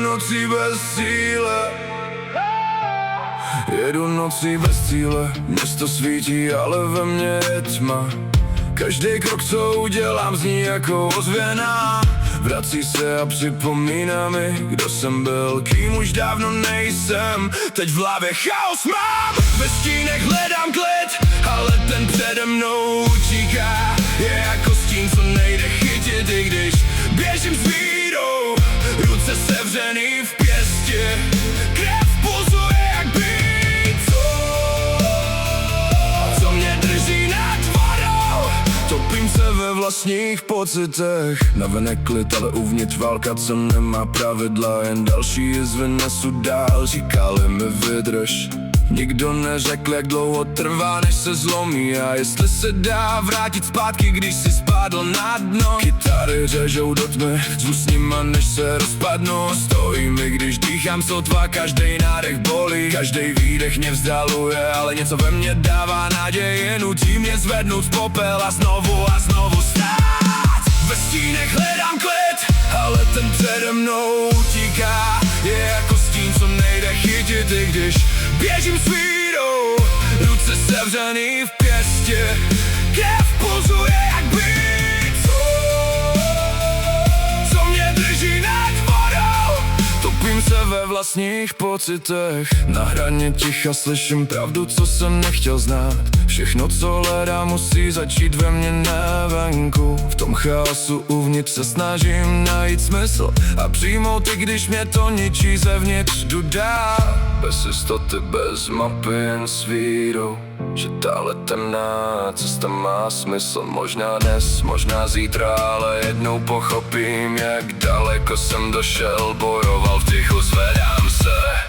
nocí bez cíle. Jedu nocí bez cíle, město svítí, ale ve mně je tma. Každý krok, co udělám, zní jako ozvěna. Vrací se a připomíná mi, kdo jsem byl, kým už dávno nejsem. Teď v hlavě chaos mám, ve stínech hledám klid, ale ten přede mnou utíká. Je jako stín, co nejde chytit, i když běžím s vírou. Ruce sevřený v pěstě, krev pulzuje jak být. Co mě drží nad vodou, topím se ve vlastních pocitech. Navenek klid, ale uvnitř válka, co nemá pravidla. Jen další jizvy nesu dál, říkali mi vydrž. Nikdo neřekl, jak dlouho trvá, než se zlomí. A jestli se dá vrátit zpátky, když si spadl na dno. Kytary řežou do tmy, zvu s nima, než se rozpadnu. Stojí mi, když dýchám sotva, každej nádech bolí. Každej výdech mě vzdaluje, ale něco ve mně dává naději. Nutí mě zvednout z popel a znovu stát. Ve stínech hledám klid, ale ten přede mnou utíká. Je jako stín, co nejde chytit, i když běžím s vírou. Ruce sevřený v pěstě, krev pulzuje jak být. Co mě drží nad vodou, topím se ve vlastních pocitech. Na hraně ticha slyším pravdu, co jsem nechtěl znát. Všechno, co hledám, musí začít ve mně na venku. V tom chaosu uvnitř se snažím najít smysl a přijmout, i když mě to ničí zevnitř. Jdu dál, bez jistoty, bez mapy, jen s vírou, že tahle temná cesta má smysl. Možná dnes, možná zítra, ale jednou pochopím, jak daleko jsem došel. Bojoval v tichu, zvedám se.